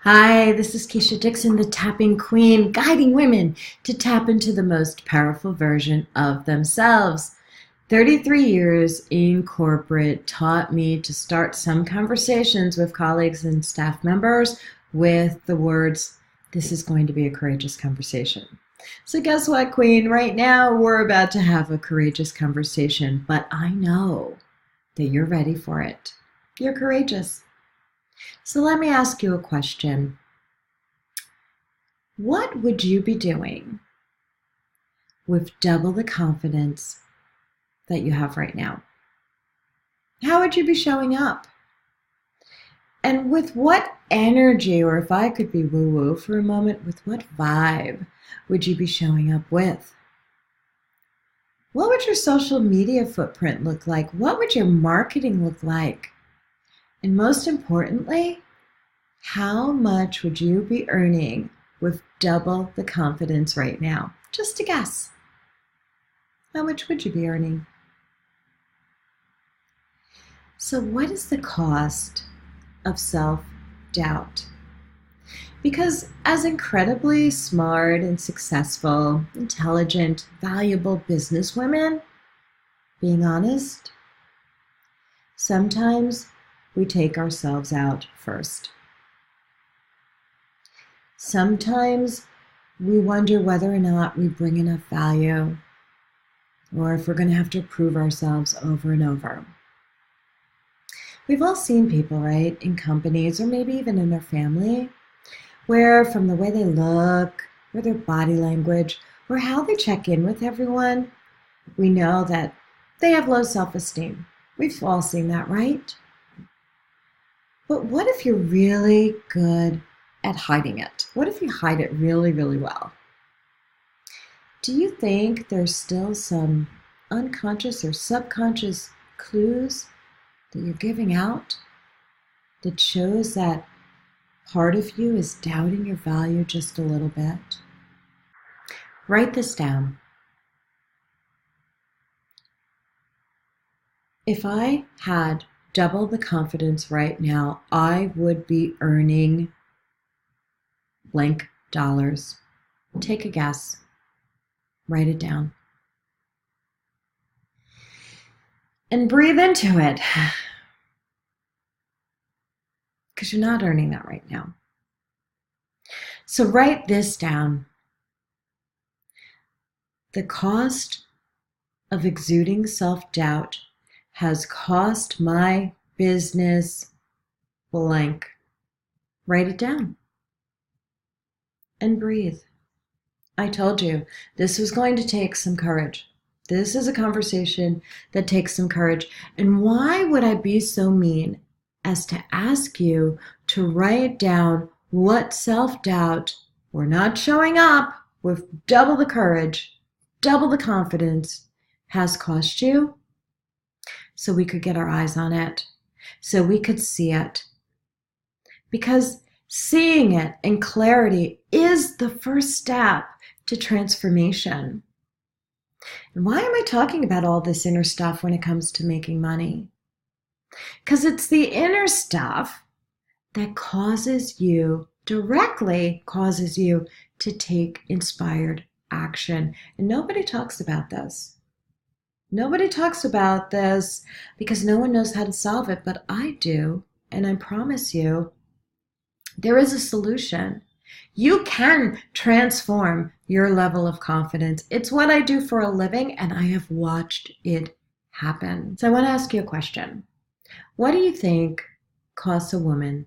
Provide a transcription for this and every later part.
Hi, this is Keisha Dixon, the Tapping Queen, guiding women to tap into the most powerful version of themselves. 33 years in corporate taught me to start some conversations with colleagues and staff members with the words, "This is going to be a courageous conversation." So guess what, Queen? Right now, we're about to have a courageous conversation, but I know that you're ready for it. You're courageous. So let me ask you a question. What would you be doing with double the confidence that you have right now? How would you be showing up? And with what energy, or if I could be woo-woo for a moment, with what vibe would you be showing up with? What would your social media footprint look like? What would your marketing look like? And most importantly, how much would you be earning with double the confidence right now? Just a guess. How much would you be earning? So what is the cost of self-doubt? Because as incredibly smart and successful, intelligent, valuable businesswomen, being honest, sometimes we take ourselves out first. Sometimes we wonder whether or not we bring enough value, or if we're going to have to prove ourselves over and over. We've all seen people, right, in companies or maybe even in our family, where from the way they look, or their body language, or how they check in with everyone, we know that they have low self-esteem. We've all seen that, right? But what if you're really good at hiding it? What if you hide it really, really well? Do you think there's still some unconscious or subconscious clues that you're giving out that shows that part of you is doubting your value just a little bit? Write this down. If I had double the confidence right now, I would be earning blank dollars. Take a guess. Write it down. And breathe into it. Because you're not earning that right now. So write this down. The cost of exuding self-doubt has cost my business blank. Write it down. And breathe. I told you this was going to take some courage. This is a conversation that takes some courage. And why would I be so mean as to ask you to write down what self-doubt or not showing up with double the courage, double the confidence has cost you? So we could get our eyes on it, so we could see it. Because seeing it in clarity is the first step to transformation. And why am I talking about all this inner stuff when it comes to making money? Because it's the inner stuff that directly causes you to take inspired action. And nobody talks about this. Nobody talks about this because no one knows how to solve it, but I do. And I promise you, there is a solution. You can transform your level of confidence. It's what I do for a living, and I have watched it happen. So I want to ask you a question. What do you think costs a woman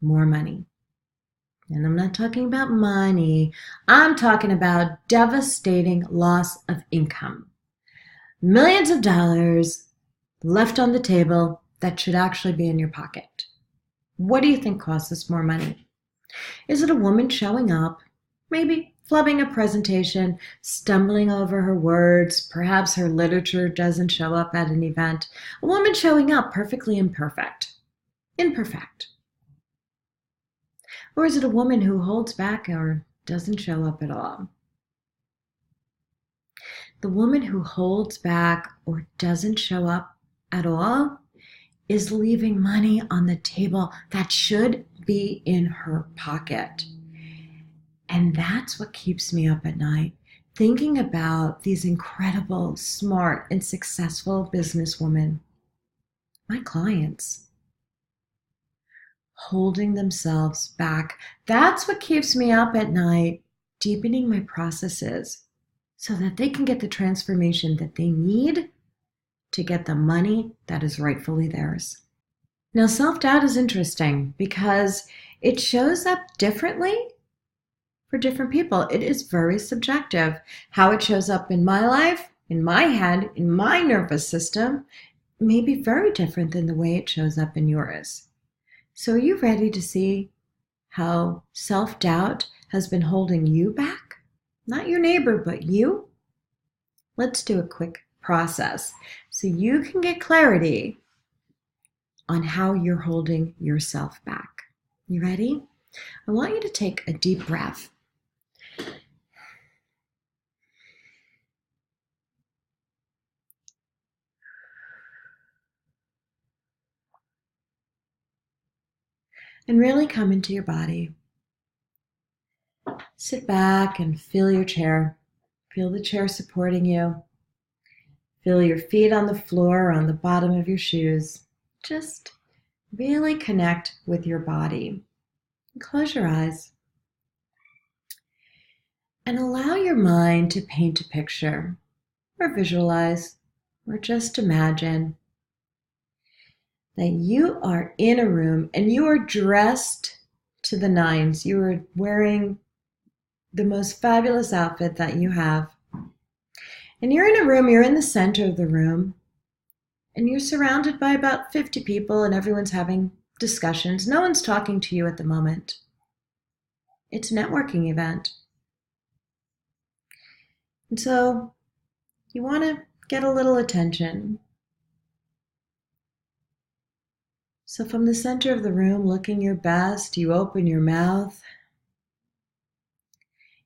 more money? And I'm not talking about money. I'm talking about devastating loss of income. Millions of dollars left on the table that should actually be in your pocket. What do you think costs us more money? Is it a woman showing up, maybe flubbing a presentation, stumbling over her words, perhaps her literature doesn't show up at an event, a woman showing up perfectly imperfect? Or is it a woman who holds back or doesn't show up at all? The woman who holds back or doesn't show up at all is leaving money on the table that should be in her pocket. And that's what keeps me up at night, thinking about these incredible, smart, and successful businesswomen, my clients, holding themselves back. That's what keeps me up at night, deepening my processes so that they can get the transformation that they need to get the money that is rightfully theirs. Now, self-doubt is interesting because it shows up differently for different people. It is very subjective. How it shows up in my life, in my head, in my nervous system, may be very different than the way it shows up in yours. So are you ready to see how self-doubt has been holding you back? Not your neighbor, but you? Let's do a quick process so you can get clarity on how you're holding yourself back. You ready? I want you to take a deep breath. And really come into your body. Sit back and feel your chair. Feel the chair supporting you. Feel your feet on the floor or on the bottom of your shoes. Just really connect with your body. Close your eyes. And allow your mind to paint a picture, or visualize, or just imagine that you are in a room and you are dressed to the nines. You are wearing the most fabulous outfit that you have. And you're in a room, you're in the center of the room, and you're surrounded by about 50 people and everyone's having discussions. No one's talking to you at the moment. It's a networking event. And so you want to get a little attention. So from the center of the room, looking your best, you open your mouth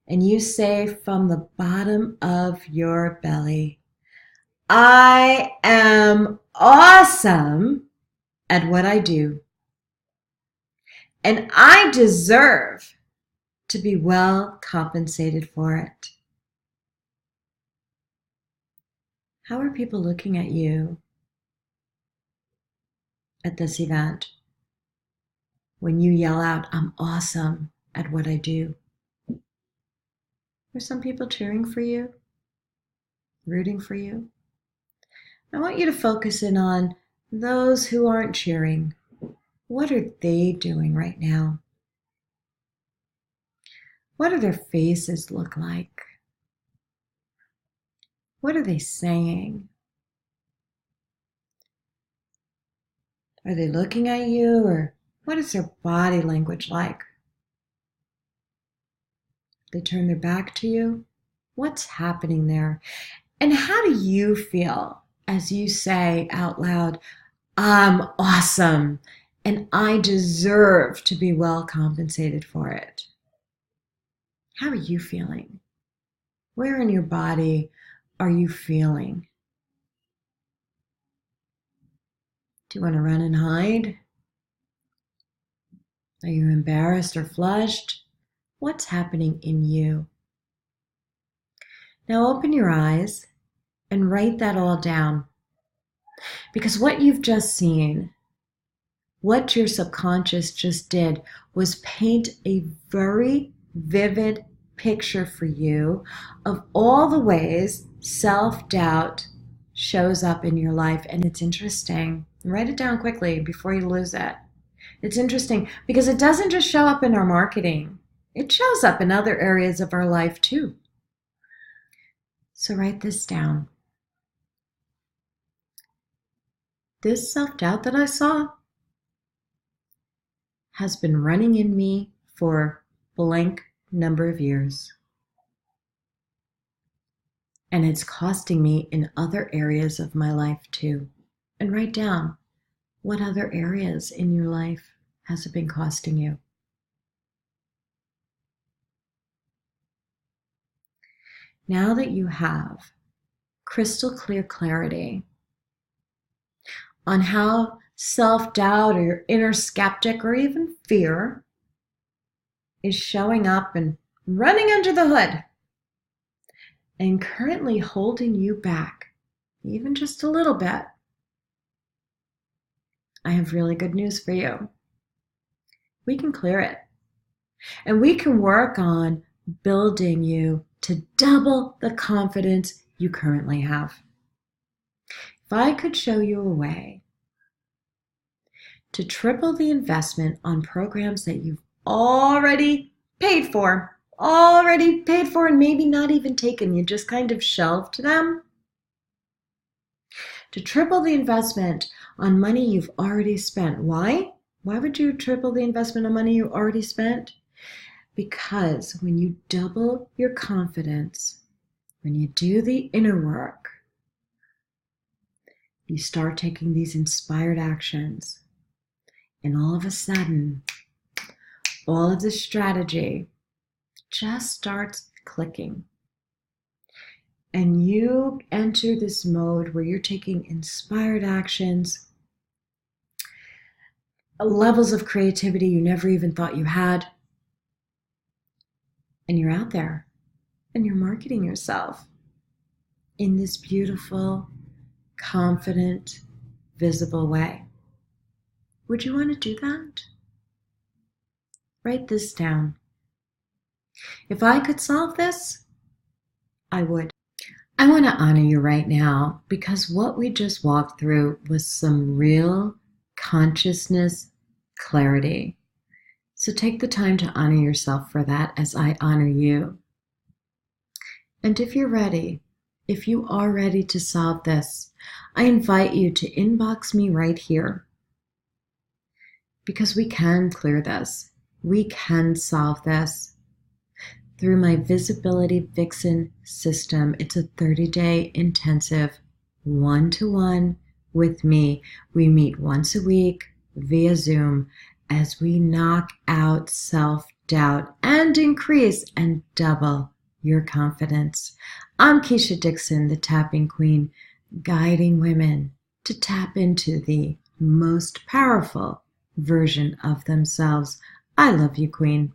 and you say from the bottom of your belly, I am awesome at what I do, and I deserve to be well compensated for it. How are people looking at you at this event when you yell out, I'm awesome at what I do? Are some people cheering for you, rooting for you? I want you to focus in on those who aren't cheering. What are they doing right now? What do their faces look like? What are they saying? Are they looking at you, or what is their body language like? They turn their back to you? What's happening there? And how do you feel as you say out loud, I'm awesome and I deserve to be well compensated for it? How are you feeling? Where in your body are you feeling? Do you want to run and hide? Are you embarrassed or flushed? What's happening in you? Now open your eyes and write that all down. Because what you've just seen, what your subconscious just did, was paint a very vivid picture for you of all the ways self-doubt shows up in your life. And it's interesting. Write it down quickly before you lose it. It's interesting because it doesn't just show up in our marketing. It shows up in other areas of our life too. So write this down. This self-doubt that I saw has been running in me for blank number of years. And it's costing me in other areas of my life too. And write down, what other areas in your life has it been costing you? Now that you have crystal clear clarity on how self-doubt or your inner skeptic or even fear is showing up and running under the hood and currently holding you back, even just a little bit, I have really good news for you. We can clear it. And we can work on building you to double the confidence you currently have. If I could show you a way to triple the investment on programs that you've already paid for, and maybe not even taken, you just kind of shelved them, to triple the investment on money you've already spent. Why? Why would you triple the investment on money you already spent? Because when you double your confidence, when you do the inner work, you start taking these inspired actions, and all of a sudden, all of the strategy just starts clicking. And you enter this mode where you're taking inspired actions, levels of creativity you never even thought you had, and you're out there and you're marketing yourself in this beautiful, confident, visible way. Would you want to do that? Write this down. If I could solve this, I would. I want to honor you right now because what we just walked through was some real consciousness clarity. So take the time to honor yourself for that as I honor you. And if you're ready, if you are ready to solve this, I invite you to inbox me right here. Because we can clear this. We can solve this. Through my Visibility Vixen system, it's a 30-day intensive one-to-one with me. We meet once a week via Zoom as we knock out self-doubt and increase and double your confidence. I'm Keisha Dixon, the Tapping Queen, guiding women to tap into the most powerful version of themselves. I love you, Queen.